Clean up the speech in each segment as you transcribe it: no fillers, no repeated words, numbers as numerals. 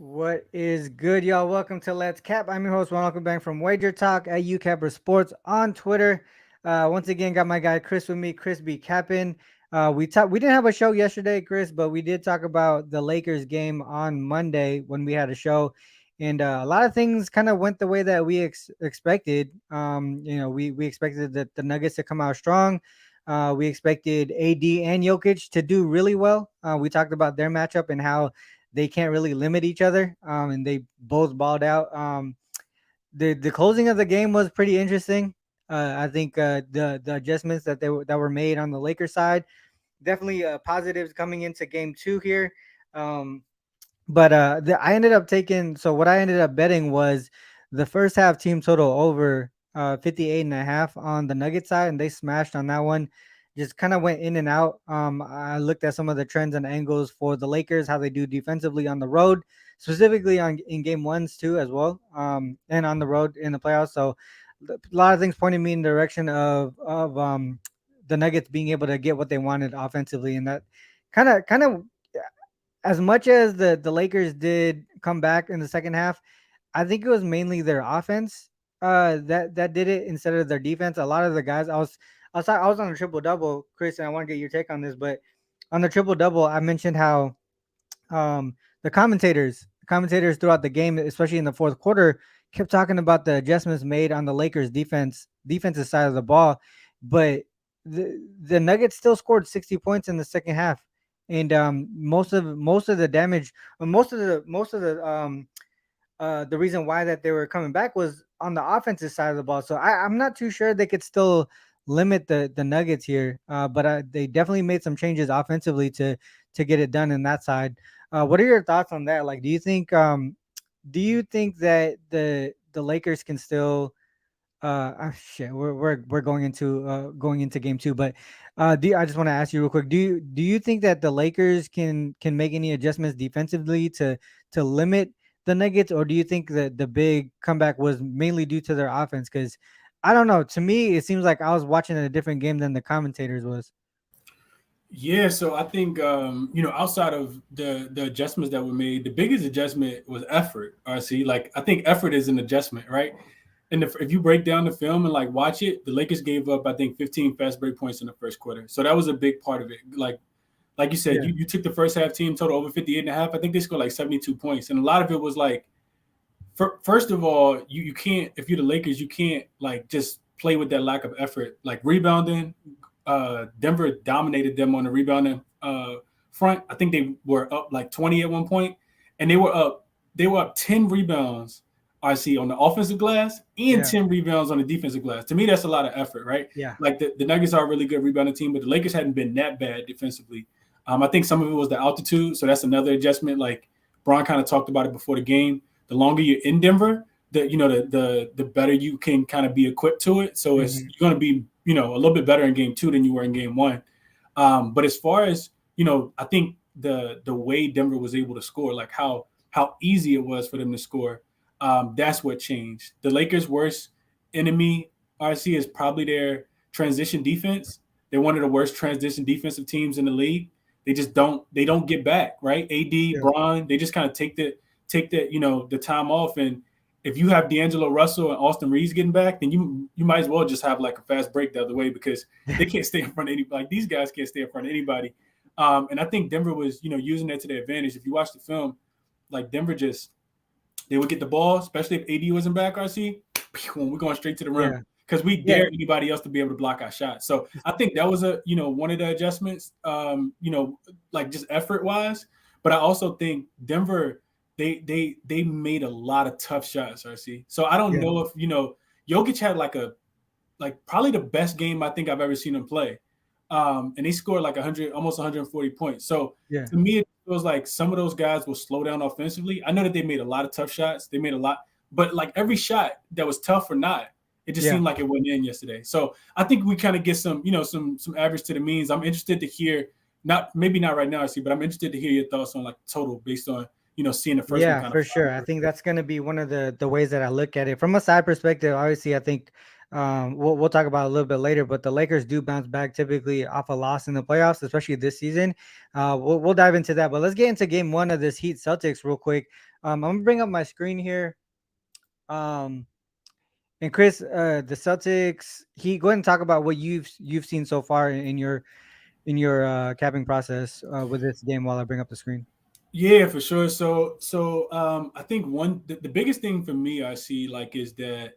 What is good, y'all? Welcome to Let's Cap. I'm your host, Ronald Bang from Wagertalk at Youcapper Sports on Twitter. Once again, got my guy Chris with me. Chris be capping. We didn't have a show yesterday, Chris, but we did talk about the Lakers game on Monday when we had a show, and a lot of things kind of went the way that we expected. We expected the Nuggets to come out strong. We expected AD and Jokic to do really well. We talked about their matchup and how they can't really limit each other, and they both balled out. The closing of the game was pretty interesting. I think the adjustments that were made on the Lakers side definitely positives coming into game two here. Um, but I ended up taking, so what I ended up betting was the first half team total over 58 and a half on the Nugget side, and they smashed on that one. Just kind of went in and out. I looked at some of the trends and angles for the Lakers, how they do defensively on the road, specifically on in game ones too as well, and on the road in the playoffs. So a lot of things pointed me in the direction of the Nuggets being able to get what they wanted offensively, and that kind of as much as the Lakers did come back in the second half, I think it was mainly their offense that did it instead of their defense. A lot of the guys, I was on a triple double, Chris, and I want to get your take on this. But on the triple double, I mentioned how the commentators throughout the game, especially in the fourth quarter, kept talking about the adjustments made on the Lakers defensive side of the ball, but the Nuggets still scored 60 points in the second half, and most of the damage, most of the reason why that they were coming back was on the offensive side of the ball. So I'm not too sure they could still limit the Nuggets here, but they definitely made some changes offensively to get it done in that side. What are your thoughts on that? Like, do you think that the Lakers can still shit, we're going into game two, but I just want to ask you real quick. Do you think that the Lakers can make any adjustments defensively to limit the Nuggets, or do you think that the big comeback was mainly due to their offense? Because I don't know. To me, it seems like I was watching a different game than the commentators was. Yeah, so I think outside of the adjustments that were made, the biggest adjustment was effort. RC, like I think effort is an adjustment, right? And if you break down the film and like watch it, the Lakers gave up I think 15 fast break points in the first quarter, so that was a big part of it. Like you said, Yeah, you took the first half team total over 58 and a half. I think they scored like 72 points, and a lot of it was like, first of all, you can't, if you're the Lakers, you can't like just play with that lack of effort, like rebounding. Denver dominated them on the rebounding front. I think they were up like 20 at one point, and they were up 10 rebounds. I see on the offensive glass and yeah, 10 rebounds on the defensive glass. To me, that's a lot of effort, right? yeah, Like the Nuggets are a really good rebounding team, but the Lakers hadn't been that bad defensively. I think some of it was the altitude, so that's another adjustment. Like Bron kind of talked about it before the game. The longer you're in Denver, the better you can kind of be equipped to it. So hmm, you're going to be a little bit better in game two than you were in game one. But as far as I think the way Denver was able to score, like how easy it was for them to score, that's what changed. The Lakers' worst enemy, RC, is probably their transition defense. They're one of the worst transition defensive teams in the league. They don't get back, right? AD, yeah, Bron, they just kind of take the time off. And if you have D'Angelo Russell and Austin Reeves getting back, then you might as well just have like a fast break the other way, because they can't stay in front of anybody. Like these guys can't stay in front of anybody. And I think Denver was using that to their advantage. If you watch the film, like Denver just, they would get the ball, especially if AD wasn't back, RC, we're going straight to the rim yeah, because we yeah, dare anybody else to be able to block our shot. So I think that was one of the adjustments, like just effort wise. But I also think Denver, they made a lot of tough shots, RC. So I don't yeah, know if Jokic had like probably the best game I think I've ever seen him play. And they scored like 100, almost 140 points. So yeah, to me, it feels like some of those guys will slow down offensively. I know that they made a lot of tough shots. They made a lot, but like every shot that was tough or not, it just yeah. seemed like it went in yesterday. So I think we kind of get some average to the means. I'm interested to hear, not maybe not right now, I see, but I'm interested to hear your thoughts on like total based on seeing the first one Yeah, kind of for fly sure. I over. think that's going to be one of the ways that I look at it from a side perspective. Obviously, I think we'll talk about it a little bit later, but the Lakers do bounce back typically off a loss in the playoffs, especially this season. We'll dive into that, but let's get into game one of this Heat Celtics real quick. I'm gonna bring up my screen here. Um, and Chris, the Celtics. He go ahead and talk about what you've seen so far in your capping process with this game while I bring up the screen. Yeah, for sure. So I think the biggest thing for me I see like is that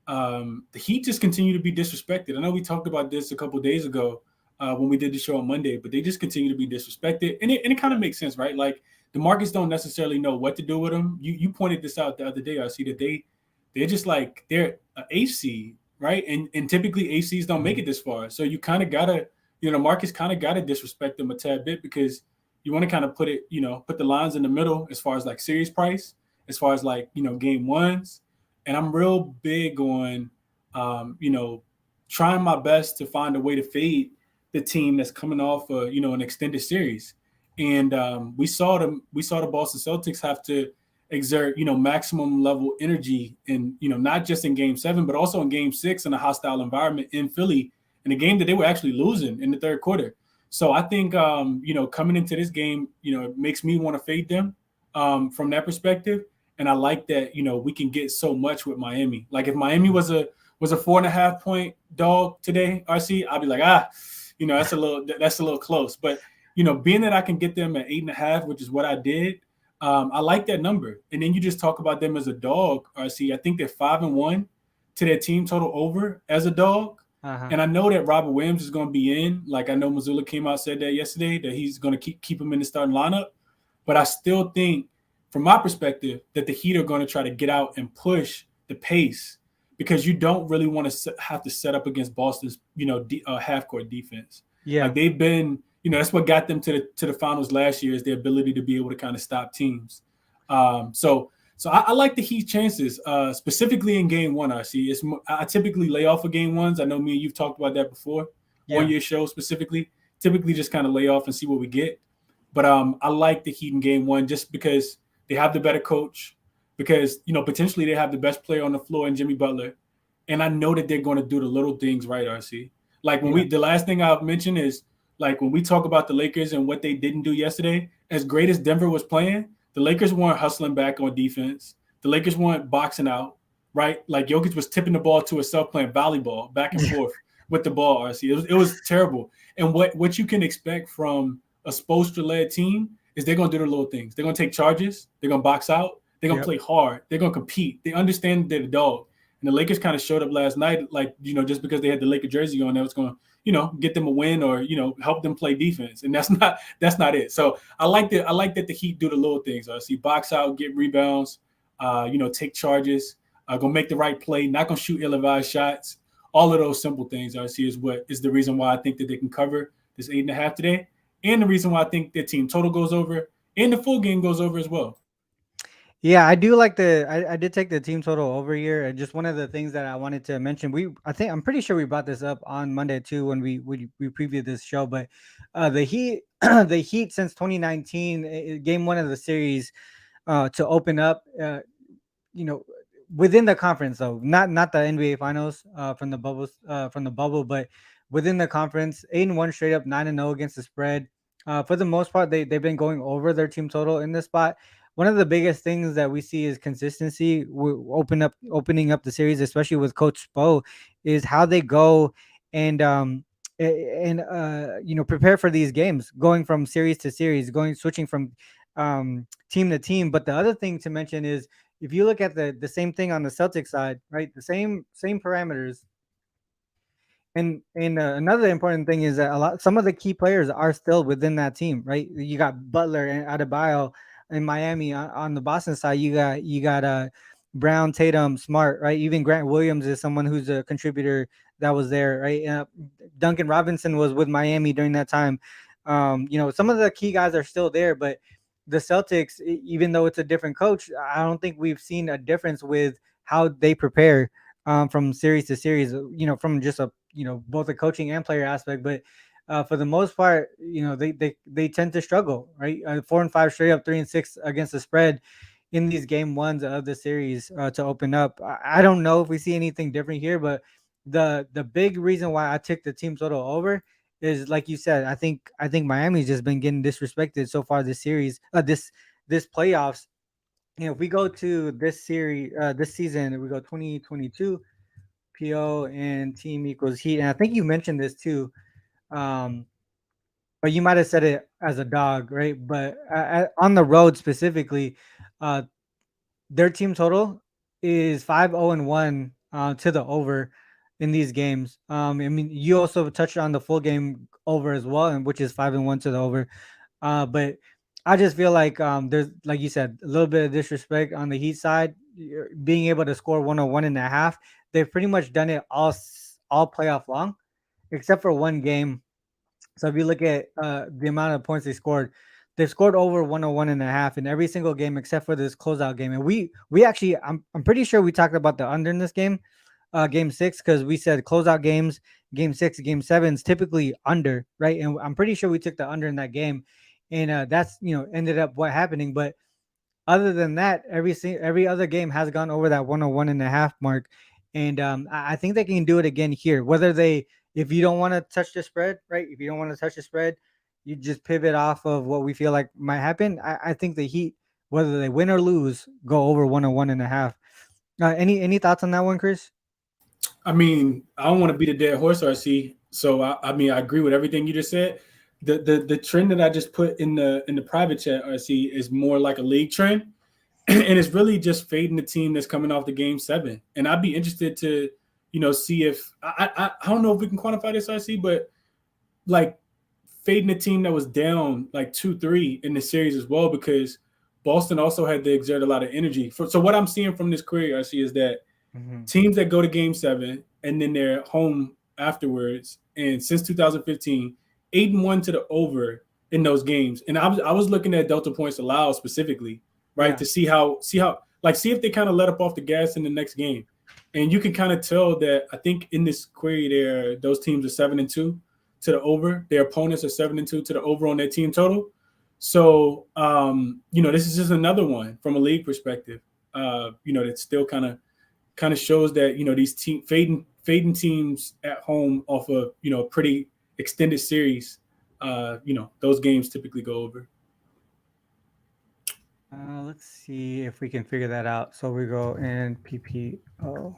the Heat just continue to be disrespected. I know we talked about this a couple days ago when we did the show on Monday, but they just continue to be disrespected, and it kind of makes sense, right? Like the markets don't necessarily know what to do with them. You pointed this out the other day. I see that they're just like they're an AC, right? And typically ACs don't make it this far, so you kind of gotta the markets kind of gotta disrespect them a tad bit because you want to kind of put it, put the lines in the middle as far as like series price, as far as like, game ones. And I'm real big on, trying my best to find a way to fade the team that's coming off, an extended series. And we saw the Boston Celtics have to exert, maximum level energy in, not just in game 7, but also in game 6 in a hostile environment in Philly in a game that they were actually losing in the third quarter. So I think coming into this game, it makes me want to fade them from that perspective. And I like that we can get so much with Miami. Like if Miami was a 4.5 point dog today, RC, I'd be like that's a little close. But being that I can get them at 8.5, which is what I did, I like that number. And then you just talk about them as a dog, RC. I think they're 5-1 to their team total over as a dog. Uh-huh. And I know that Robert Williams is going to be in. Like I know Missoula came out said that yesterday that he's going to keep him in the starting lineup. But I still think, from my perspective, that the Heat are going to try to get out and push the pace because you don't really want to have to set up against Boston's half court defense. Yeah. Like they've been, that's what got them to the finals last year is their ability to be able to kind of stop teams. So I like the Heat chances, specifically in game 1. I typically lay off of game 1s. I know me and you've talked about that before on your show specifically. Typically just kind of lay off and see what we get. But I like the Heat in game 1 just because they have the better coach, because potentially they have the best player on the floor in Jimmy Butler, and I know that they're going to do the little things right. RC, like the last thing I'll mention is like when we talk about the Lakers and what they didn't do yesterday. As great as Denver was playing, the Lakers weren't hustling back on defense. The Lakers weren't boxing out, right? Like Jokic was tipping the ball to himself playing volleyball back and forth with the ball, RC. It was terrible. And what you can expect from a Spoelstra-led team is they're going to do the little things. They're going to take charges. They're going to box out. They're going to play hard. They're going to compete. They understand they're the dog. And the Lakers kind of showed up last night, like, just because they had the Laker jersey on, that was going to, get them a win or, help them play defense. And that's not it. So I like that the Heat do the little things. I see box out, get rebounds, take charges, gonna make the right play, not gonna shoot ill-advised shots. All of those simple things I see is the reason why I think that they can cover this 8.5 today. And the reason why I think their team total goes over and the full game goes over as well. Yeah, I do like I did take the team total over here. And just one of the things that I wanted to mention, I'm pretty sure we brought this up on Monday too when we previewed this show. But the Heat the Heat since 2019, game 1 of the series to open up, you know, within the conference though, not the NBA finals from the bubble, but within the conference, 8-1 straight up, 9-0 against the spread. For the most part, they've been going over their team total in this spot. One of the biggest things that we see is consistency. Opening up the series, especially with Coach Spo, is how they go and prepare for these games, going from series to series, switching from team to team. But the other thing to mention is if you look at the same thing on the Celtics side, right? The same parameters. And another important thing is that some of the key players are still within that team, right? You got Butler and Adebayo in Miami. On the Boston side, you got Brown, Tatum, Smart, right? Even Grant Williams is someone who's a contributor that was there, right? Duncan Robinson was with Miami during that time. Some of the key guys are still there, but the Celtics, even though it's a different coach, I don't think we've seen a difference with how they prepare from series to series. From just both a coaching and player aspect, but for the most part, they tend to struggle, right? 4-5 straight up, 3-6 against the spread in these game 1s of the series to open up. I don't know if we see anything different here, but the big reason why I took the team total over is, like you said, I think Miami's just been getting disrespected so far this series, this playoffs. if we go to this series, this season, we go 2022 PO and team equals Heat, and I think you mentioned this too. Um, but you might have said it as a dog, right? But on the road specifically, uh, their team total is 5-0-1 to the over in these games. I mean, you also touched on the full game over as well, and which is 5-1 to the over. But I just feel like there's, like you said, a little bit of disrespect on the Heat side. Being able to score 101.5, they've pretty much done it all playoff long, except for one game. So if you look at the amount of points they scored, they've scored over 101.5 in every single game except for this closeout game. And we actually, I'm pretty sure we talked about the under in this game, game six, because we said closeout games, game six, game sevens typically under, right? And I'm pretty sure we took the under in that game, and that's ended up what happening. But other than that, every other game has gone over that 101.5 mark, and I think they can do it again here. Whether they, if you don't want to touch the spread, right? If you don't want to touch the spread, you just pivot off of what we feel like might happen. I think the Heat, whether they win or lose, go over 101.5. Any thoughts on that one, Chris? I mean, I don't want to beat a dead horse, RC. So I mean, I agree with everything you just said. The trend that I just put in the private chat, RC, is more like a league trend, and it's really just fading the team that's coming off the game seven. And I'd be interested to, see if I don't know if we can quantify this, RC, but like fading a team that was down like 2-3 in the series as well, because Boston also had to exert a lot of energy. So what I'm seeing from this query, RC, is that Mm-hmm. teams that go to game seven and then they're home afterwards, and since 2015, 8-1 to the over in those games. And I was looking at delta points allowed specifically, right, Yeah. to see if they kind of let up off the gas in the next game. And you can kind of tell that I think in this query there, those teams are 7-2 to the over. Their opponents are 7-2 to the over on their team total. So this is just another one from a league perspective. That's still kind of shows that these fading teams at home off of pretty extended series. Those games typically go over. Let's see if we can figure that out. So we go in PPO.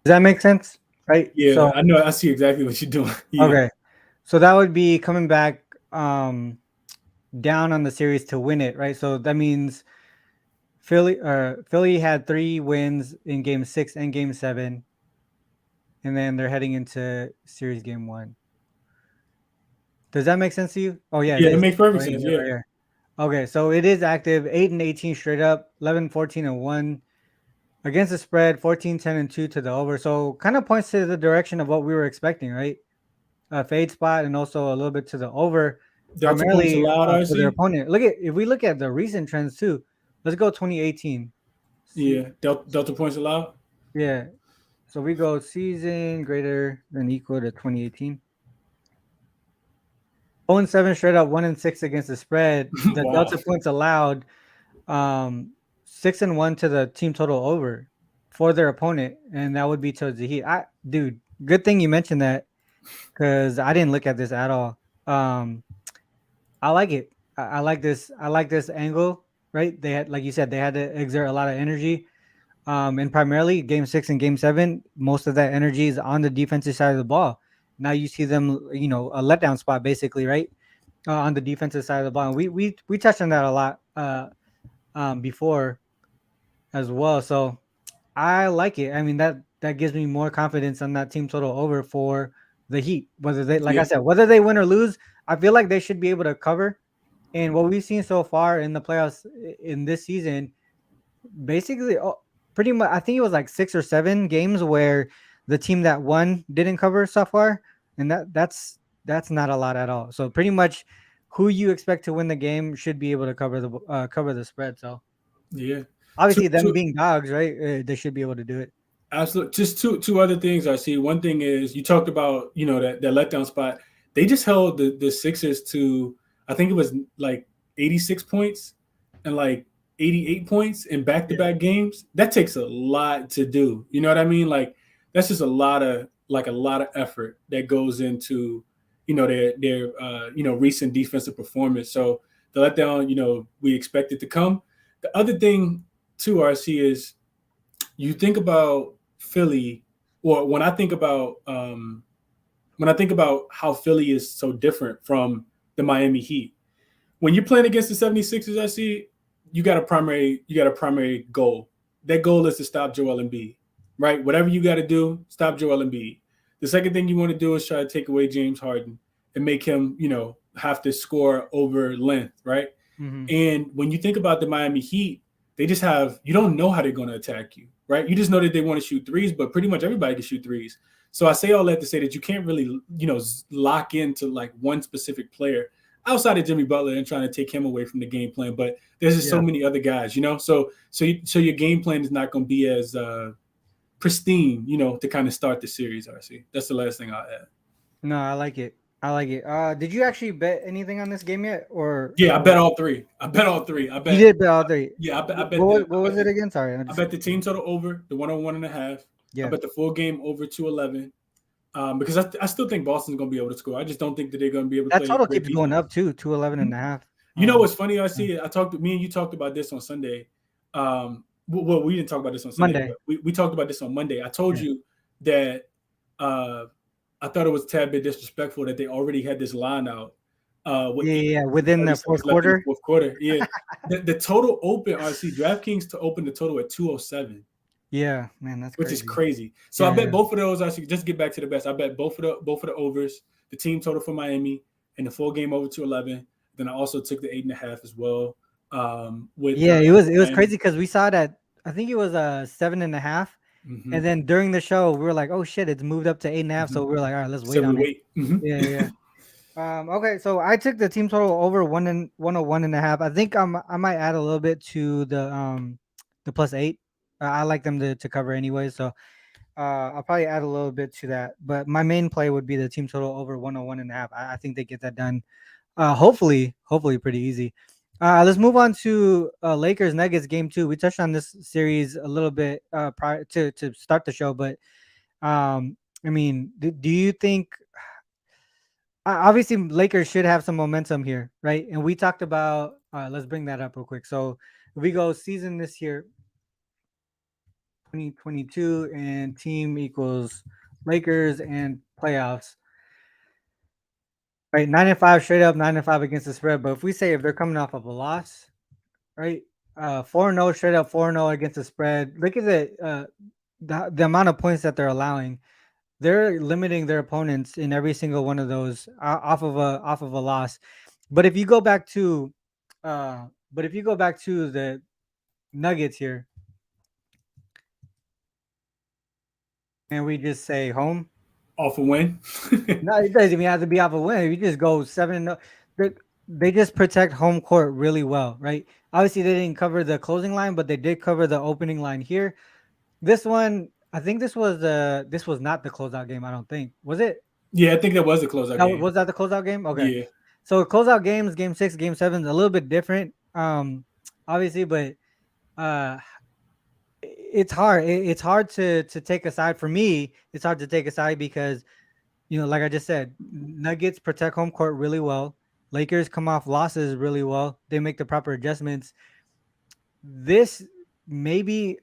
Does that make sense? Right. Yeah, So I know. I see exactly what you're doing. Yeah, okay. So that would be coming back down on the series to win it, right? So that means Philly had 3 wins in game 6 and game 7, and then they're heading into series game 1. Does that make sense to you? Oh yeah, it yeah, it is. makes Oh, perfect yeah, sense. yeah, Yeah, right here. Okay, so it is active. 8-18 straight up, 11-14-1 against the spread, 14-10-2 to the over. So kind of points to the direction of what we were expecting, right? Fade spot and also a little bit to the over, delta points primarily allowed. for their RC. opponent. If we look at the recent trends too, let's go 2018. See, Yeah, delta points allowed. yeah. So we go season greater than equal to 2018. 0-7 straight up, 1-6 against the spread. The Wow. delta points allowed, um, 6-1 to the team total over for their opponent, and that would be towards the Heat. Dude, good thing you mentioned that because I didn't look at this at all. I like it. I like this. I like this angle. Right? They had, like you said, they had to exert a lot of energy. And primarily game 6 and game 7, most of that energy is on the defensive side of the ball. Now you see them, a letdown spot basically, right? On the defensive side of the ball. And we touched on that a lot before as well. So I like it. I mean, that gives me more confidence on that team total over for the Heat. Whether they, like I Yeah, said, whether they win or lose, I feel like they should be able to cover. And what we've seen so far in the playoffs in this season, basically, pretty much, I think it was like 6 or 7 games where the team that won didn't cover so far, and that's not a lot at all. So pretty much, who you expect to win the game should be able to cover the spread. So yeah. Two, obviously, them two, being dogs, right? They should be able to do it. Absolutely. Just two other things I see. One thing is you talked about that letdown spot. They just held the Sixers to, I think it was like 86 points and like 88 points in back to Yeah. back games. That takes a lot to do. You know what I mean? Like that's just a lot of like a lot of effort that goes into, their recent defensive performance. So the letdown, we expect it to come. The other thing too, RC, is you think about Philly, or when I think about how Philly is so different from the Miami Heat. When you're playing against the 76ers, I see you got a primary goal. That goal is to stop Joel Embiid, right? Whatever you got to do, stop Joel Embiid. The second thing you want to do is try to take away James Harden and make him, have to score over length, right? Mm-hmm. And when you think about the Miami Heat, they just you don't know how they're going to attack you, right? You just know that they want to shoot threes, but pretty much everybody can shoot threes. So I say all that to say that you can't really, lock into like one specific player outside of Jimmy Butler and trying to take him away from the game plan. But there's just so many other guys, So your game plan is not going to be as pristine, to kind of start the series. RC, that's the last thing I'll add. No, I like it. Did you actually bet anything on this game yet, or? Yeah, I bet all three. I bet You did bet all three. Yeah, I bet. What was it again? Sorry, I bet the team total over the 101.5. Yeah. I bet the full game over 211. Because I still think Boston's going to be able to score. I just don't think that they're going to be able to that total keeps going up too, 211.5. You know what's funny, RC? Me and you talked about this on Sunday. Well, we didn't talk about this on Sunday. Monday. We talked about this on Monday. I told you that I thought it was a tad bit disrespectful that they already had this line out. Within the fourth quarter. Fourth quarter, yeah. the total open, RC, DraftKings to open the total at 207. Yeah, man, that's which is crazy. So I bet both of those. I should just get back to the best. I bet both of the overs, the team total for Miami and the full game over 211. Then I also took the 8.5 as well. It was crazy because we saw that. I think it was 7.5, mm-hmm. and then during the show we were like, "Oh shit, it's moved up to 8.5." Mm-hmm. So we were like, "All right, let's wait on it." Mm-hmm. Yeah. Okay, so I took the team total over 101.5. I think I might add a little bit to the +8. I like them to cover anyway, so I'll probably add a little bit to that. But my main play would be the team total over 101.5. I think they get that done. Hopefully pretty easy. Let's move on to Lakers Nuggets game 2. We touched on this series a little bit prior to start the show, but I mean, do you think? Obviously, Lakers should have some momentum here, right? And we talked about. Let's bring that up real quick. So if we go season this year. 2022 and team equals Lakers and playoffs. Right, 9-5 straight up, 9-5 against the spread. But if we say if they're coming off of a loss, right, 4-0 straight up, 4-0 against the spread. Look at the amount of points that they're allowing. They're limiting their opponents in every single one of those off of a loss. But if you go back to the Nuggets here. And we just say home off a win. No, it doesn't even have to be off a win. You just go 7-0. They just protect home court really well, right? Obviously, they didn't cover the closing line, but they did cover the opening line here. This one, I think this was not the closeout game. I don't think, was it? Yeah, I think that was the closeout game. Was that the closeout game? Okay. Yeah. So closeout games, game 6, game 7 is a little bit different, obviously, but it's hard. It's hard to take a side. For me, it's hard to take a side because, like I just said, Nuggets protect home court really well. Lakers come off losses really well. They make the proper adjustments. This maybe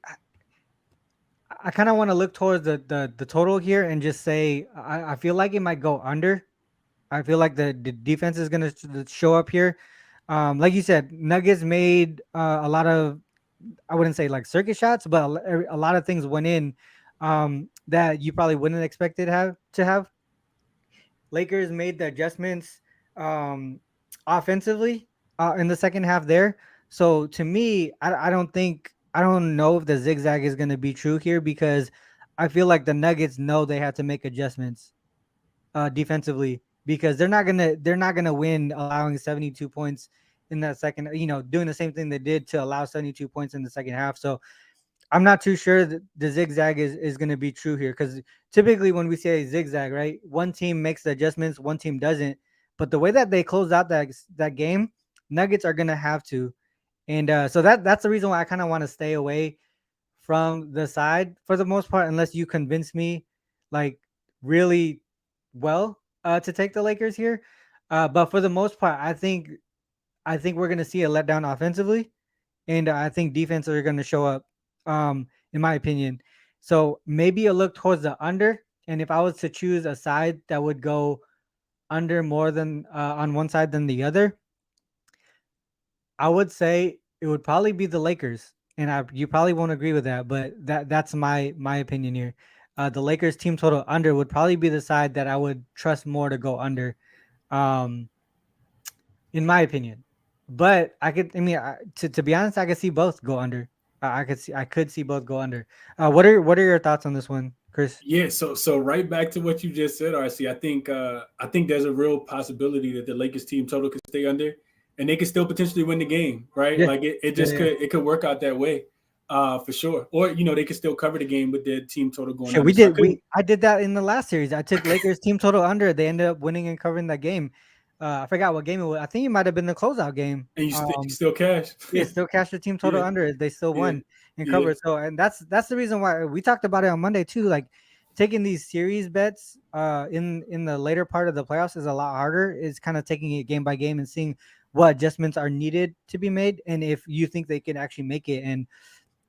I kind of want to look towards the total here and just say I feel like it might go under. I feel like the defense is going to show up here. Like you said, Nuggets made a lot of, I wouldn't say like circuit shots, but a lot of things went in that you probably wouldn't expect it to have. Lakers made the adjustments offensively in the second half there. So to me, I don't know if the zigzag is going to be true here because I feel like the Nuggets know they have to make adjustments defensively because they're not gonna win allowing 72 points in that second, doing the same thing they did to allow 72 points in the second half. So I'm not too sure that the zigzag is going to be true here because typically when we say zigzag, right, one team makes the adjustments, one team doesn't. But the way that they close out that game, Nuggets are going to have to. And so that's the reason why I kind of want to stay away from the side for the most part, unless you convince me like really well to take the Lakers here. But for the most part, I think we're gonna see a letdown offensively, and I think defense are gonna show up. In my opinion, so maybe a look towards the under. And if I was to choose a side that would go under more than on one side than the other, I would say it would probably be the Lakers. And you probably won't agree with that, but that's my opinion here. The Lakers team total under would probably be the side that I would trust more to go under. Um, in my opinion. But I mean, to be honest, I could see both go under. I could see both go under. What are your thoughts on this one, Chris? Yeah, so right back to what you just said, RC. I think there's a real possibility that the Lakers team total could stay under, and they could still potentially win the game, right? Yeah, Like it yeah, just yeah. could work out that way, for sure. Or they could still cover the game with their team total going Shit, under. we So I did. couldn't, I did that in the last series. I took Lakers team total under. They ended up winning and covering that game. I forgot what game it was. I think it might have been the closeout game. and you still cash. Yeah, still cashed the team total Yeah, under. They still yeah, won and yeah. covered. So, and that's the reason why we talked about it on Monday too. Like taking these series bets in the later part of the playoffs is a lot harder. It's kind of taking it game by game and seeing what adjustments are needed to be made, and if you think they can actually make it. And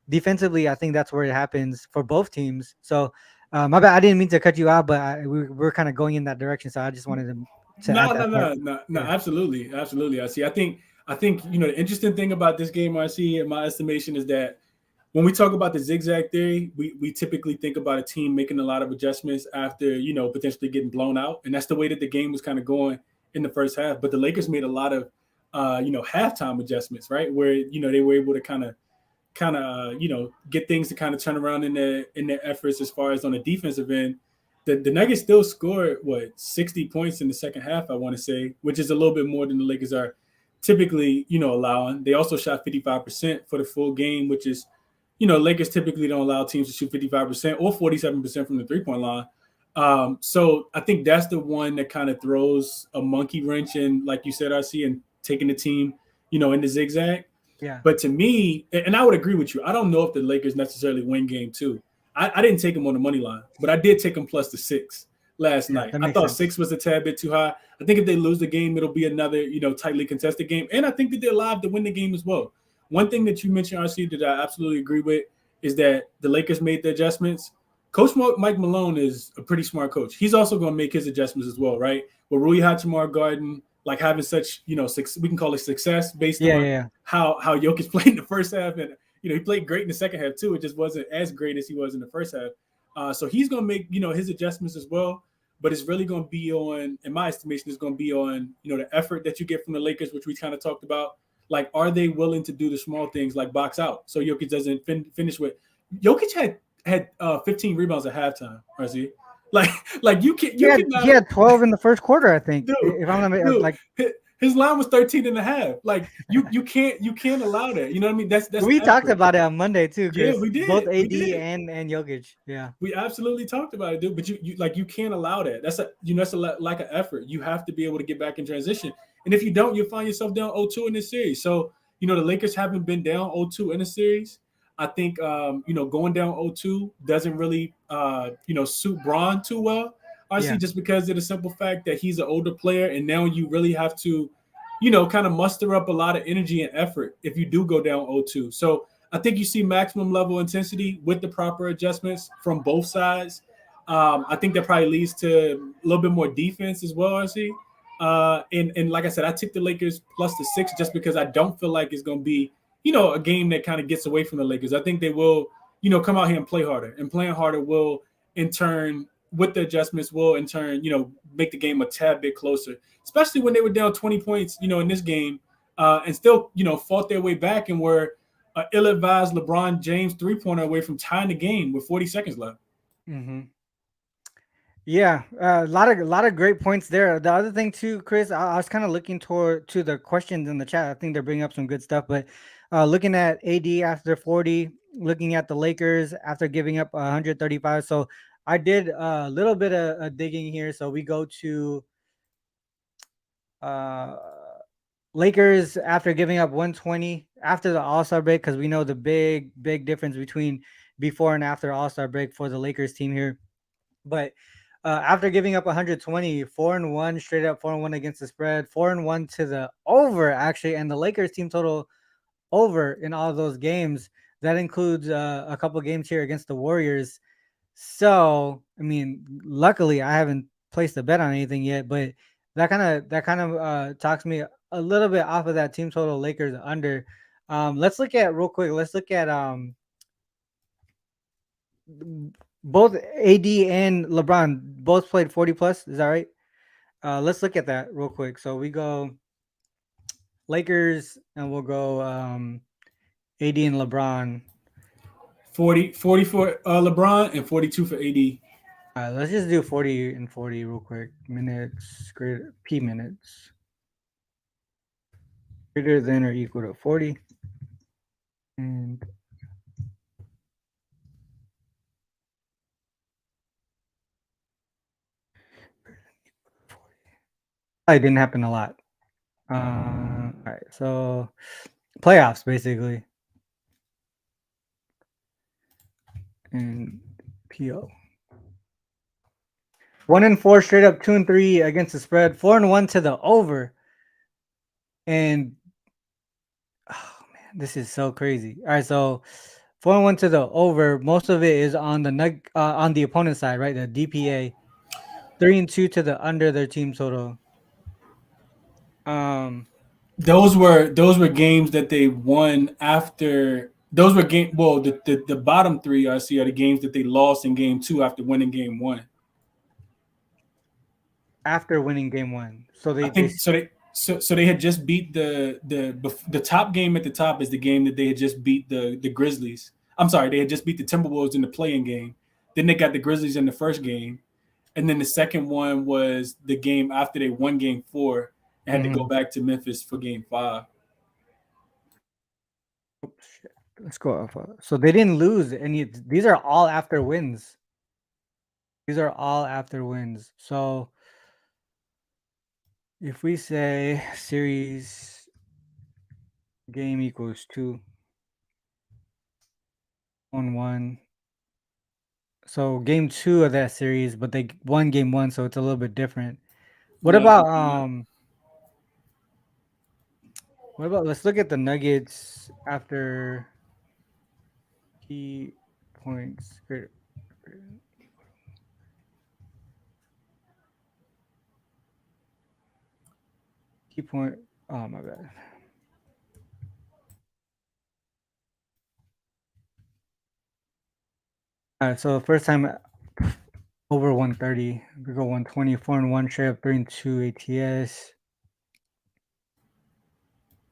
defensively, I think that's where it happens for both teams. So, my bad. I didn't mean to cut you out, but we're kind of going in that direction. So I just wanted to add No, no, that part. no, no, no. Yeah. Absolutely, absolutely. I see. I think the interesting thing about this game, RC, in my estimation, is that when we talk about the zigzag theory, we typically think about a team making a lot of adjustments after potentially getting blown out, and that's the way that the game was kind of going in the first half. But the Lakers made a lot of halftime adjustments, right, where they were able to kind of get things to kind of turn around in their efforts as far as on the defensive end. The Nuggets still scored 60 points in the second half, I want to say, which is a little bit more than the Lakers are typically allowing. They also shot 55% for the full game, which is Lakers typically don't allow teams to shoot 55% or 47% from the 3-point line. So I think that's the one that kind of throws a monkey wrench in, like you said, RC, and taking the team in the zigzag. Yeah. But to me, and I would agree with you, I don't know if the Lakers necessarily win game two. I didn't take them on the money line, but I did take them plus the 6 last Yeah, night. that I makes thought sense. 6 was a tad bit too high. I think if they lose the game, it'll be another, tightly contested game. And I think that they're live to win the game as well. One thing that you mentioned, RC, that I absolutely agree with is that the Lakers made the adjustments. Coach Mike Malone is a pretty smart coach. He's also going to make his adjustments as well, right? With Rui Hachimura Garden, like having such, we can call it success based Yeah, on yeah, how Jokic played in the first half, and he played great in the second half too. It just wasn't as great as he was in the first half. So he's going to make his adjustments as well. But it's really going to be on, in my estimation, it's going to be on the effort that you get from the Lakers, which we kind of talked about. Like, are they willing to do the small things like box out so Jokic doesn't finish with? Jokic had 15 rebounds at halftime, RC. Like like He you had cannot he had 12 in the first quarter, I think. dude, If I'm not dude. like His line was 13 and a half. Like you can't allow that. You know what I mean? That's we talked effort. about it on Monday too, Yeah, Chris. we Both did. We AD did. and Jokic. Yeah. We absolutely talked about it, dude. But you can't allow that. That's a lack of effort. You have to be able to get back in transition. And if you don't, you'll find yourself down 0-2 in this series. So the Lakers haven't been down 0-2 in a series. I think going down 0-2 doesn't really suit Braun too well. Honestly, Yeah. just because of the simple fact that he's an older player, and now you really have to kind of muster up a lot of energy and effort if you do go down 0-2. So I think you see maximum level intensity with the proper adjustments from both sides. I think that probably leads to a little bit more defense as well, I see. And like I said, I took the Lakers plus the 6 just because I don't feel like it's going to be, a game that kind of gets away from the Lakers. I think they will, come out here and play harder. And playing harder will, in turn, with the adjustments, will in turn, make the game a tad bit closer, especially when they were down 20 points, in this game, and still, fought their way back and were ill-advised LeBron James 3-pointer away from tying the game with 40 seconds left. Hmm. Yeah, a lot of great points there. The other thing too, Chris, I was kind of looking toward to the questions in the chat. I think they're bringing up some good stuff. But looking at AD after 40, looking at the Lakers after giving up 135. So I did a little bit of digging here. So we go to uh, Lakers after giving up 120 after the All Star break, because we know the big difference between before and after All Star break for the Lakers team here. But after giving up 120, 4-1 straight up, 4-1 against the spread, 4-1 to the over actually, and the Lakers team total over in all of those games. That includes a couple games here against the Warriors. So, I mean, luckily I haven't placed a bet on anything yet, but that kind of talks me a little bit off of that team total Lakers under. Let's look at real quick. Let's look at both AD and LeBron both played 40 plus. Is that right? Let's look at that real quick. So we go Lakers and we'll go AD and LeBron. 40 for LeBron and 42 for AD. Let's just do 40 and 40 real quick. Minutes, greater P minutes. Greater than or equal to 40. And it didn't happen a lot. All right, so playoffs basically. And PO. 1-4 straight up, 2-3 against the spread, 4-1 to the over. And oh man, this is so crazy. All right, so 4-1 to the over. Most of it is on the on the opponent side, right? The DPA. 3-2 to the under their team total. Those were games that they won after. Those were game. Well, the bottom three I see are the games that they lost in game 2 after winning game 1. After winning game 1, so I think so they had just beat the top game at the top is the game that they had just beat the Grizzlies. I'm sorry, they had just beat the Timberwolves in the playing game. Then they got the Grizzlies in the first game, and then the second one was the game after they won game 4 and had to go back to Memphis for game 5. Oops, shit. Let's go off. So they didn't lose any. These are all after wins. These are all after wins. So if we say series game equals 2 on 1. So game 2 of that series, but they won game 1, so it's a little bit different. What about let's look at the Nuggets after key points. Key point. Oh my bad. All right, so the first time over 130, we go 120, 4-1 straight up, 3-2 ATS.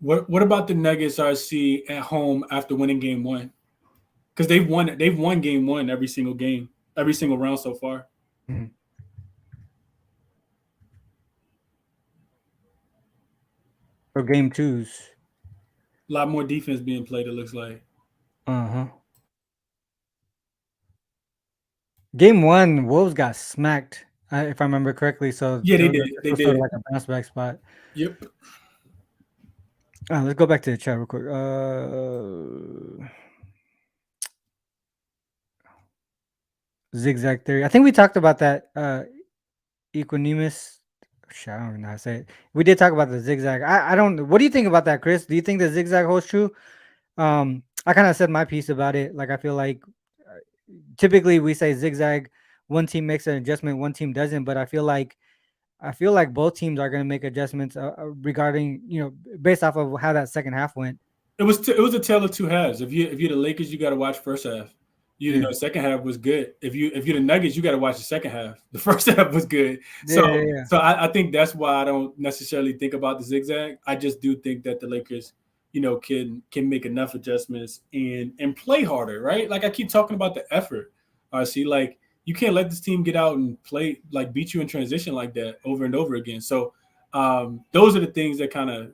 What about the Nuggets RC at home after winning game 1? Because they've won game 1 every single game, every single round so far. Mm-hmm. So game 2s. A lot more defense being played, it looks like. Game 1, Wolves got smacked, if I remember correctly. So yeah, they did. They did like a bounce back spot. Yep. Let's go back to the chat real quick. Zigzag theory. I think we talked about that. Equanimus. Shit, I don't even know how to say it. We did talk about the zigzag. I don't. What do you think about that, Chris? Do you think the zigzag holds true? I kind of said my piece about it. Like I feel like typically we say zigzag. One team makes an adjustment, one team doesn't. But I feel like both teams are going to make adjustments regarding based off of how that second half went. It was a tale of two halves. If you're the Lakers, you got to watch first half. You know, second half was good. If you're the Nuggets, you got to watch the second half. The first half was good. So I think that's why I don't necessarily think about the zigzag. I just do think that the Lakers, can make enough adjustments and play harder, right? Like I keep talking about the effort. See, like you can't let this team get out and play like beat you in transition like that over and over again. So those are the things that kind of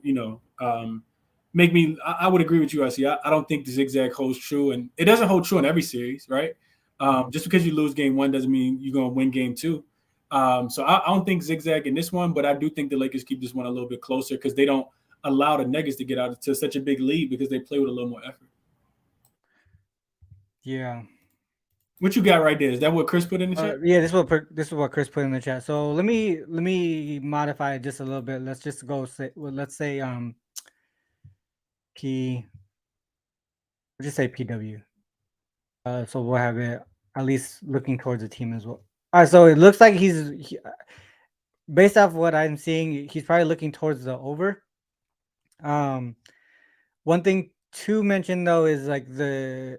make me. I would agree with you, RC. I don't think the zigzag holds true, and it doesn't hold true in every series, right? Just because you lose game 1 doesn't mean you're going to win game 2. So I don't think zigzag in this one, but I do think the Lakers keep this one a little bit closer because they don't allow the Nuggets to get out to such a big lead because they play with a little more effort. Yeah. What you got right there? Is that what Chris put in the chat? Yeah, this is what Chris put in the chat. So let me modify it just a little bit. Let's just go say let's say P we'll just say PW. So we'll have it at least looking towards the team as well. All right, so it looks like based off what I'm seeing, he's probably looking towards the over. One thing to mention though is like the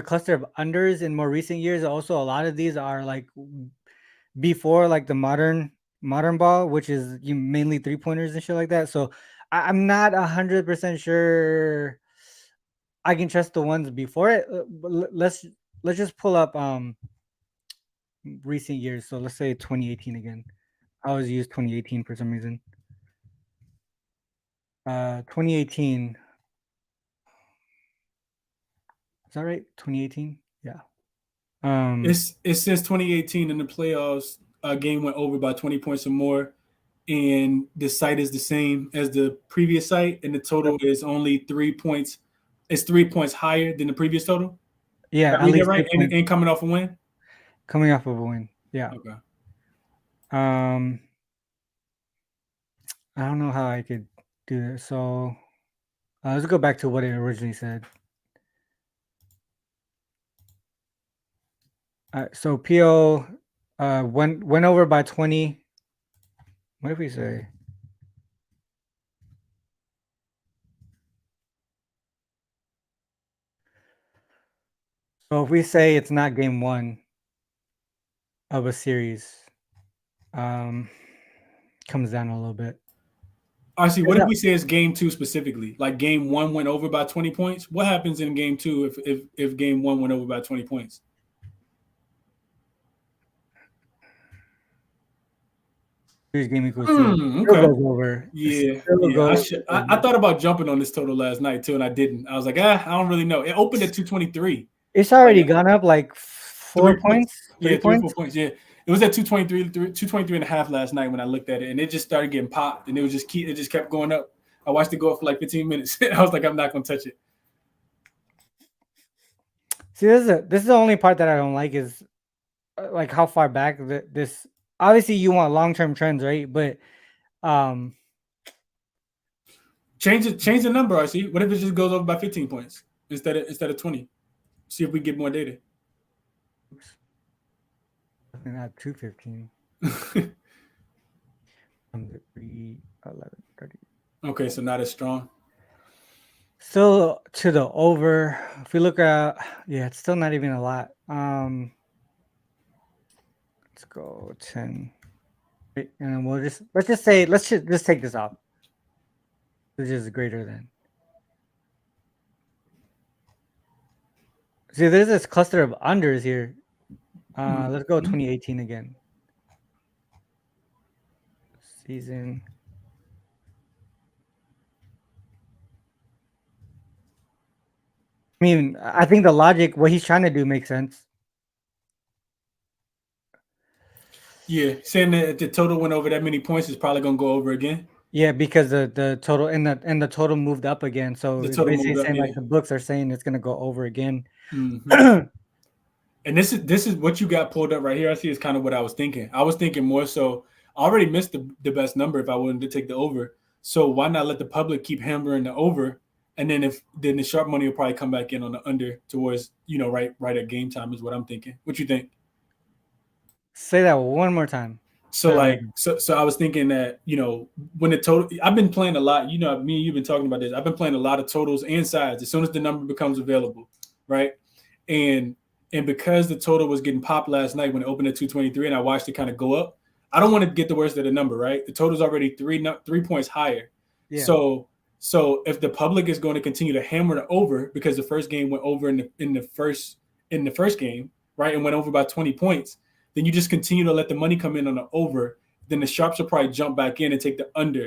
cluster of unders in more recent years. Also, a lot of these are like before like the modern ball, which is mainly 3-pointers and shit like that. So I'm not 100% sure I can trust the ones before it. But let's just pull up recent years. So let's say 2018 again. I always use 2018 for some reason. 2018. Is that right? 2018? Yeah. It says 2018 in the playoffs, a game went over by 20 points or more, and the site is the same as the previous site, and the total is only 3 points. It's 3 points higher than the previous total. Yeah, Did I at read that least right? And coming off a win. Coming off of a win. Yeah. Okay. I don't know how I could do this. So let's go back to what it originally said. So PO went over by 20. What if we say? So if we say it's not game one of a series, comes down a little bit. I see. What if we say it's game two specifically? Like game one went over by 20 points. What happens in game two if game one went over by 20 points? Series game equals two. Okay. Goes over. Yeah. I thought about jumping on this total last night too, and I didn't. I was like, I don't really know. It opened at 223. It's already gone up like 4 points. Yeah, 3 or 4 points. Yeah. It was at 223 and a half last night when I looked at it, and it just started getting popped, and it just kept going up. I watched it go up for like 15 minutes. I was like, I'm not gonna touch it. See, this is the only part that I don't like is like how far back this. Obviously, you want long-term trends, right? But change the number. I see. What if it just goes over by 15 points instead of 20? See if we get more data. Not 215. 3, 11, 30. Okay, so not as strong. Still to the over. If we look at, yeah, it's still not even a lot. Let's go 10. And then let's just take this off. Which is greater than. See, there's this cluster of unders here. Let's go 2018 again. Season. I mean, I think the logic, what he's trying to do makes sense. Yeah, saying that the total went over that many points is probably gonna go over again. Yeah, because the total and the total moved up again. So it's basically saying like the books are saying it's gonna go over again. Mm-hmm. And this is what you got pulled up right here. I see is kind of what I was thinking. I was thinking more so. I already missed the best number if I wanted to take the over. So why not let the public keep hammering the over, and then the sharp money will probably come back in on the under towards right at game time is what I'm thinking. What you think? Say that one more time. So so I was thinking that when the total, I've been playing a lot. Me and you've been talking about this. I've been playing a lot of totals and sides as soon as the number becomes available, right? And because the total was getting popped last night when it opened at 223, and I watched it kind of go up. I don't want to get the worst of the number, right? The total's already 3 points higher. Yeah. So if the public is going to continue to hammer the over because the first game went over in the first game, right, and went over by 20 points. Then you just continue to let the money come in on the over. Then the sharps will probably jump back in and take the under.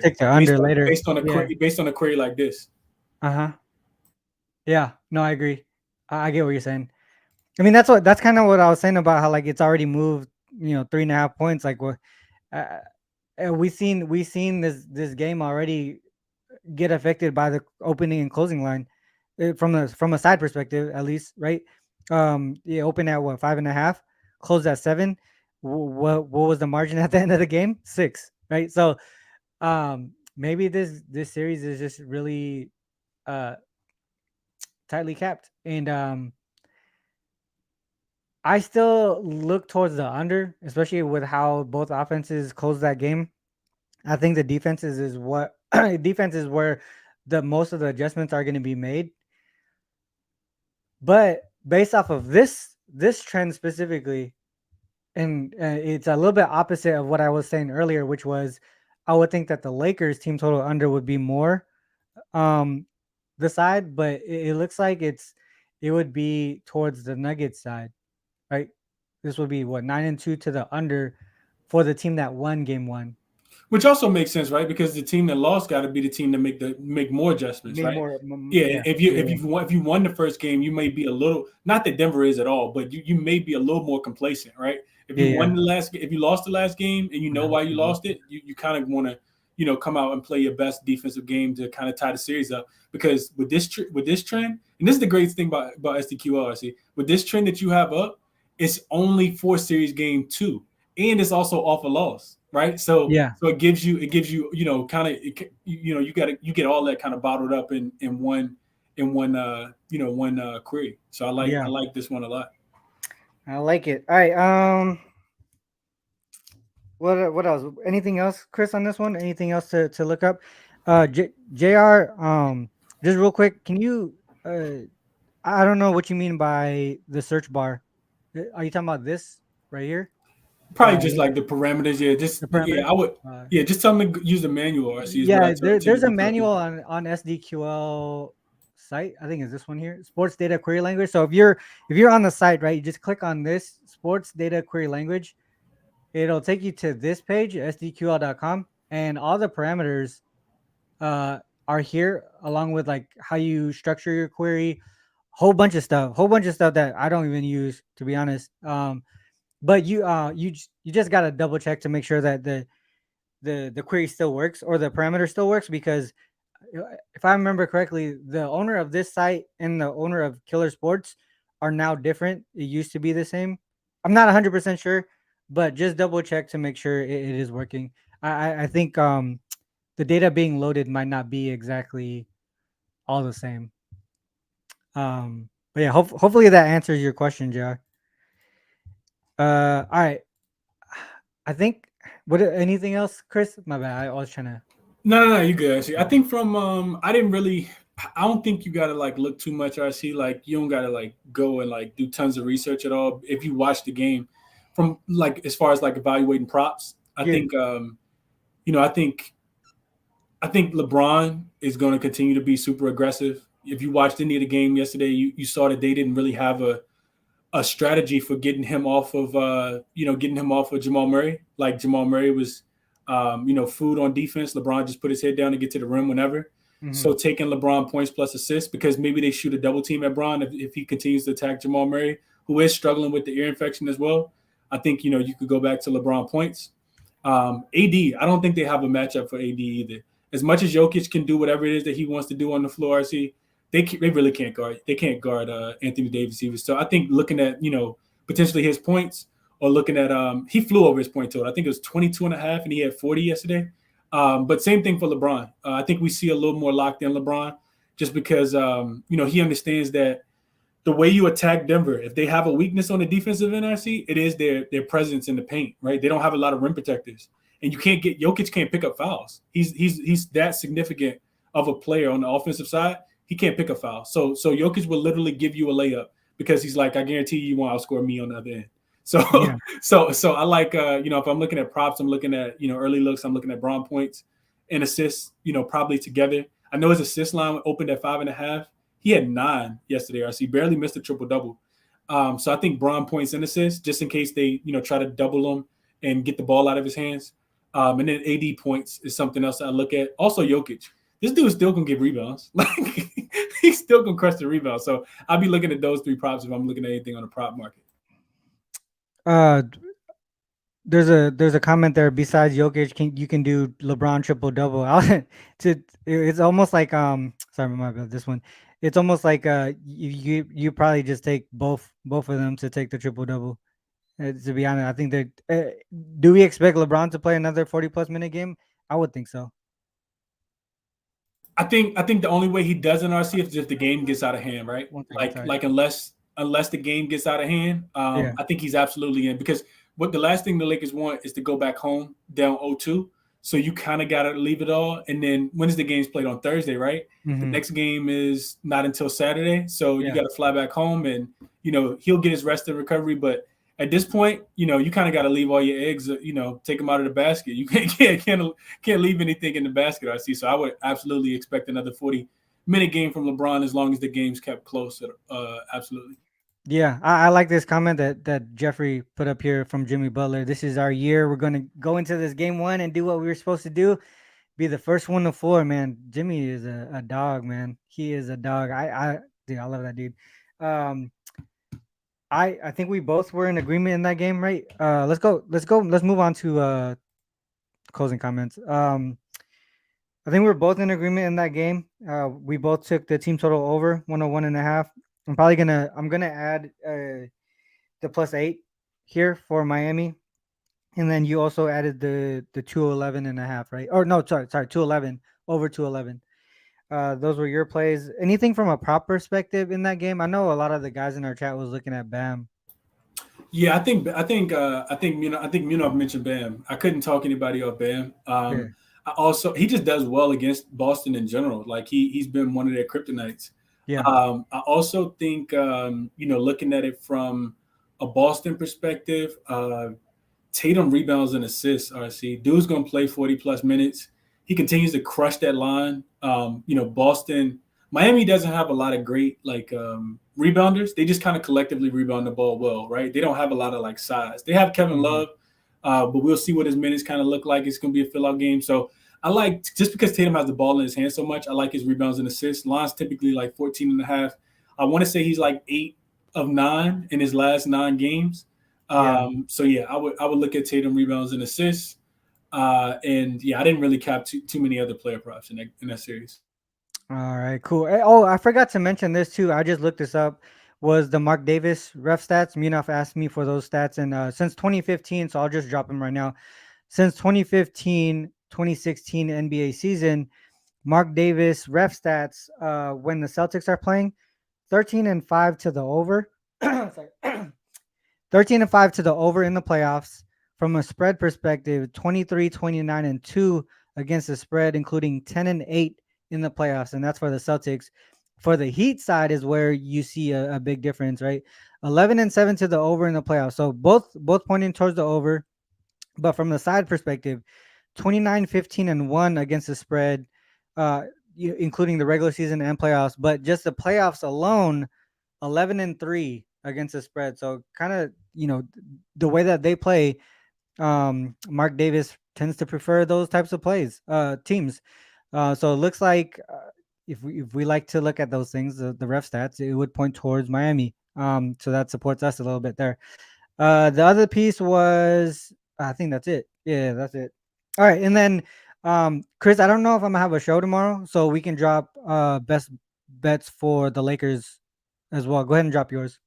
Later based on a query like this. Yeah. No, I agree. I get what you're saying. I mean, that's kind of what I was saying about how like it's already moved. 3.5 points. Like what we seen this game already get affected by the opening and closing line from a side perspective, at least, right? Yeah, opened at what 5.5, closed at 7. What was the margin at the end of the game? 6, right? So maybe this series is just really uh tightly capped, and I still look towards the under, especially with how both offenses close that game. I think the defenses is what defense is where the most of the adjustments are going to be made. But based off of this trend specifically, and it's a little bit opposite of what I was saying earlier, which was I would think that the Lakers team total under would be more um the side, but it looks like it would be towards the Nuggets side, right? This would be what 9-2 to the under for the team that won game one. Which also makes sense, right? Because the team that lost got to be the team to make more adjustments, Made right? more, Yeah, yeah, if you won the first game, you may be a little, not that Denver is at all, but you may be a little more complacent, right? yeah. If you lost the last game and you know why you Mhm. lost it, you kind of want to come out and play your best defensive game to kind of tie the series up. Because with this trend, and this is the greatest thing about SDQL, I see, with this trend that you have up, it's only 4 series game 2, and it's also off a loss, right? Yeah, So it gives you kind of you get all that kind of bottled up in one one query. So I yeah. like this one a lot. I like it. All right. What else? Anything else, Chris, on this one? Anything else to look up? Jr. Just real quick, can you? I don't know what you mean by the search bar. Are you talking about this right here? Probably just like the parameters. Yeah, The yeah, parameters. I would. Uh, Yeah, just tell them to use the manual. Or see is what I yeah, there's a typically tell manual people. on SDQL site. I think it's this one here, Sports Data Query Language. So if you're on the site, right, you just click on this Sports Data Query Language. It'll take you to this page, sdql.com, and all the parameters uh, are here, along with like how you structure your query, whole bunch of stuff that I don't even use, to be honest. But you just gotta double check to make sure that the query still works or the parameter still works, because if I remember correctly, the owner of this site and the owner of Killer Sports are now different. It used to be the same. I'm not 100% sure, but just double check to make sure it is working. I think the data being loaded might not be exactly all the same. But yeah, hopefully that answers your question, Jar. All right. I think what anything else, Chris? My bad. I was trying to. No, you good. Actually, I think from I didn't really. I don't think you gotta like look too much. RC, like you don't gotta like go and like do tons of research at all. If you watch the game, from like as far as like evaluating props, I Yeah. think you know I think LeBron is going to continue to be super aggressive. If you watched any of the game yesterday, you saw that they didn't really have a strategy for getting him off of getting him off of Jamal Murray. Like Jamal Murray was food on defense. LeBron just put his head down and get to the rim whenever. Hmm. So taking LeBron points plus assists, because maybe they shoot a double team at Bron if he continues to attack Jamal Murray, who is struggling with the ear infection as well. I think you could go back to LeBron points. AD, I don't think they have a matchup for AD either. As much as Jokic can do whatever it is that he wants to do on the floor, RC, they really can't guard Anthony Davis either. So I think looking at potentially his points, or looking at he flew over his point total. I think it was 22 and a half, and he had 40 yesterday. But same thing for LeBron. I think we see a little more locked in LeBron, just because he understands that the way you attack Denver, if they have a weakness on the defensive NRC, it is their presence in the paint, right? They don't have a lot of rim protectors, and you can't get Jokic can't pick up fouls. He's that significant of a player on the offensive side. He can't pick a foul. So Jokic will literally give you a layup, because he's like, I guarantee you won't outscore me on the other end. So Yeah. so I like if I'm looking at props, I'm looking at early looks, I'm looking at Braun points and assists, probably together. I know his assist line opened at 5.5. He had 9 yesterday. RC barely missed a triple double. So I think Braun points and assists, just in case they try to double him and get the ball out of his hands. And then AD points is something else I look at. Also Jokic. This dude still can give rebounds. Like he still can crush the rebound. So I'll be looking at those 3 props if I'm looking at anything on the prop market. Uh, there's a comment there. Besides Jokic, you can do LeBron triple double. It's almost like sorry, my bad. This one, it's almost like you probably just take both of them to take the triple double. To be honest, I think that. Do we expect LeBron to play another 40 plus minute game? I would think so. I think the only way he doesn't RC is if the game gets out of hand, right? One second, Like sorry. like unless the game gets out of hand, Yeah. I think he's absolutely in because what the last thing the Lakers want is to go back home down 0-2. So you kind of got to leave it all. And then when is the game's played on Thursday, right? The Hmm. next game is not until Saturday. So you Yeah. got to fly back home and, he'll get his rest and recovery. But at this point, you kind of got to leave all your eggs, take them out of the basket. You can't leave anything in the basket, I see. So I would absolutely expect another 40-minute game from LeBron as long as the game's kept close. Absolutely. Yeah, I like this comment that Jeffrey put up here from Jimmy Butler. This is our year. We're gonna go into this game one and do what we were supposed to do. Be the first one to floor, man. Jimmy is a dog, man. He is a dog. Dude, I love that dude. Um, I think we both were in agreement in that game, right? Let's move on to closing comments. I think we were both in agreement in that game. We both took the team total over 101.5. I'm gonna add the +8 here for Miami. And then you also added the 211.5, right? Or no, sorry, 211 over 211. Those were your plays. Anything from a prop perspective in that game? I know a lot of the guys in our chat was looking at Bam. Yeah, I think Munaf mentioned Bam. I couldn't talk anybody off Bam. Yeah, He just does well against Boston in general. Like he's been one of their kryptonites. yeah, I also think looking at it from a Boston perspective, Tatum rebounds and assists. RC dude's gonna play 40 plus minutes. He continues to crush that line. Boston, Miami doesn't have a lot of great rebounders. They just kind of collectively rebound the ball well, right? They don't have a lot of size. They have Kevin hmm, Love, but we'll see what his minutes kind of look like. It's gonna be a fill out game. So I like just because Tatum has the ball in his hand so much, I like his rebounds and assists. Line's typically 14 and a half. I want to say he's 8 of 9 in his last 9 games. yeah. So yeah, I would look at Tatum rebounds and assists. And yeah, I didn't really cap too many other player props in that series. All right, cool. Oh, I forgot to mention this too. I just looked this up. Was the Mark Davis ref stats? Munaf asked me for those stats, and since 2015, so I'll just drop them right now. Since 2015, 2016 NBA season, Mark Davis ref stats when the Celtics are playing 13-5 to the over. Sorry. 13-5 to the over in the playoffs. From a spread perspective, 23, 29, and 2 against the spread, including 10-8 in the playoffs. And that's for the Celtics. For the Heat side is where you see a big difference, right? 11-7 to the over in the playoffs. So both pointing towards the over. But from the side perspective, 29, 15, and 1 against the spread, including the regular season and playoffs. But just the playoffs alone, 11-3 against the spread. So kind of, the way that they play, Mark Davis tends to prefer those types of teams. So it looks like if we like to look at those things, the ref stats, it would point towards Miami. So that supports us a little bit there. The other piece was, I think that's it. Yeah, that's it. All right, and then Chris, I don't know if I'm gonna have a show tomorrow, so we can drop best bets for the Lakers as well. Go ahead and drop yours.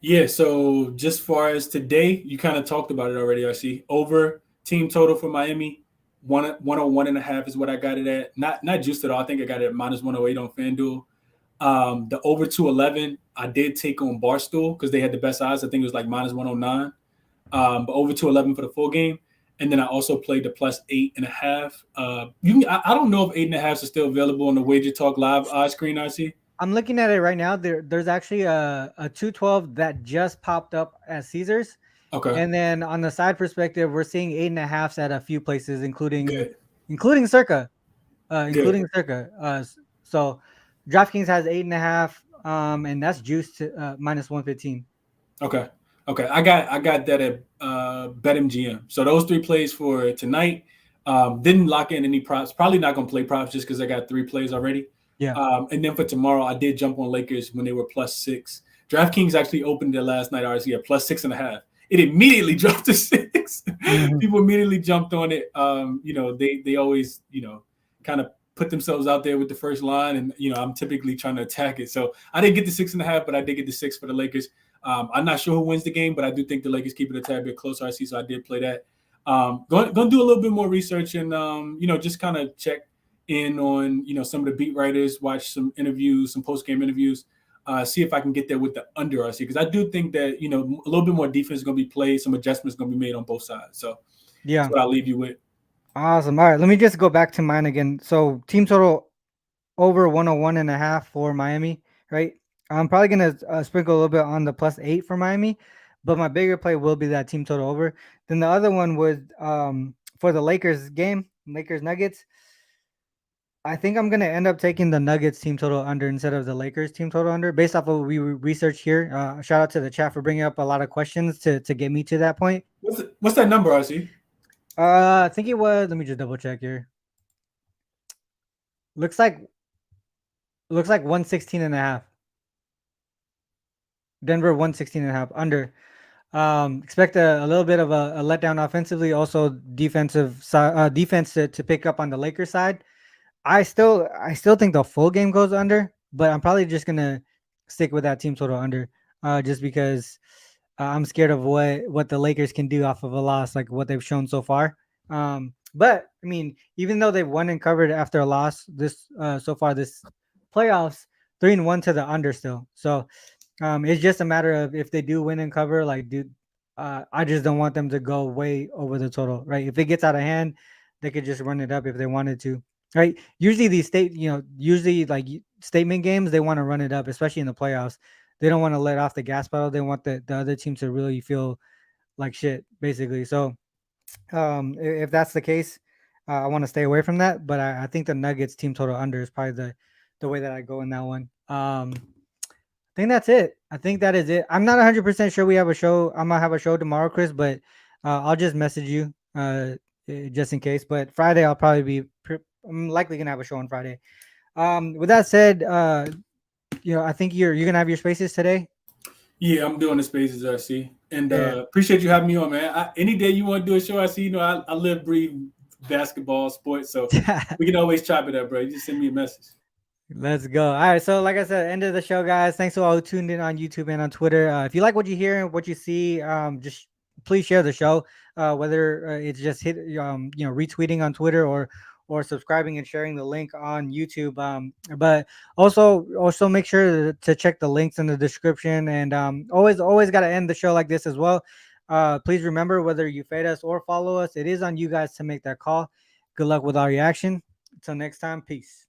Yeah, so just far as today, you kind of talked about it already. I see over team total for Miami, 101.5 is what I got it at. Not just at all. I think I got it at -108 on FanDuel. The over 211, I did take on Barstool because they had the best odds. I think it was -109. But over 211 for the full game. And then I also played the +8.5. I don't know if 8.5 is still available on the Wagertalk live screen. I see. I'm looking at it right now. There's actually a 212 that just popped up at Caesars. Okay, And then on the side perspective, we're seeing 8.5s at a few places, including good, including Circa. good. Including Circa. So DraftKings has 8.5, and that's juiced to -115. Okay. Okay. I got that at BetMGM. So those 3 plays for tonight. Didn't lock in any props. Probably not gonna play props just because I got 3 plays already. Yeah. And then for tomorrow, I did jump on Lakers when they were +6. DraftKings actually opened it last night, RC at +6.5. It immediately dropped to 6. Mhm. People immediately jumped on it. They always kind of put themselves out there with the first line, and I'm typically trying to attack it. So I didn't get the 6.5, but I did get the 6 for the Lakers. I'm not sure who wins the game, but I do think the Lakers keep it a tad bit closer. I see, so I did play that. Going to do a little bit more research and just kind of check in on some of the beat writers, watch some interviews, some post game interviews, see if I can get there with the under RC, because I do think that a little bit more defense is going to be played, some adjustments going to be made on both sides. So Yeah. that's what I'll leave you with. Awesome. All right, let me just go back to mine again. So team total over 101.5 for Miami, right? I'm probably gonna sprinkle a little bit on the +8 for Miami, but my bigger play will be that team total over. Then the other one would for the Lakers game, Lakers Nuggets. I think I'm gonna end up taking the Nuggets team total under instead of the Lakers team total under, based off of what we researched here. Shout out to the chat for bringing up a lot of questions to get me to that point. What's that number, RC? I think it was. Let me just double check here. Looks like 116.5. Denver 116.5 under. Expect a little bit of a letdown offensively. Also defense to pick up on the Lakers side. I still think the full game goes under, but I'm probably just gonna stick with that team total under, just because I'm scared of what the Lakers can do off of a loss, like what they've shown so far. But I mean, even though they've won and covered after a loss this so far this playoffs, 3-1 to the under still. So it's just a matter of if they do win and cover, like I just don't want them to go way over the total, right? If it gets out of hand, they could just run it up if they wanted to, right? Usually these usually like statement games, they want to run it up, especially in the playoffs. They don't want to let off the gas pedal. They want the other team to really feel like shit, basically. So if that's the case, I want to stay away from that. But I think the Nuggets team total under is probably the way that I go in that one. I think that's it. I think that is it. I'm not 100% sure we have a show. I'm gonna have a show tomorrow, Chris, but I'll just message you just in case. But Friday, I'll probably be. I'm likely gonna have a show on Friday. With that said, I think you're gonna have your spaces today. Yeah, I'm doing the spaces, I see, and appreciate you having me on, man. Any day you want to do a show, I see. I live, breathe basketball, sports, so we can always chop it up, bro. You just send me a message. Let's go. All right. So, like I said, end of the show, guys. Thanks to all who tuned in on YouTube and on Twitter. If you like what you hear and what you see, just please share the show. Whether it's just retweeting on Twitter or subscribing and sharing the link on YouTube. But also make sure to check the links in the description. And always got to end the show like this as well. Please remember, whether you fade us or follow us, it is on you guys to make that call. Good luck with all your action. Until next time, peace.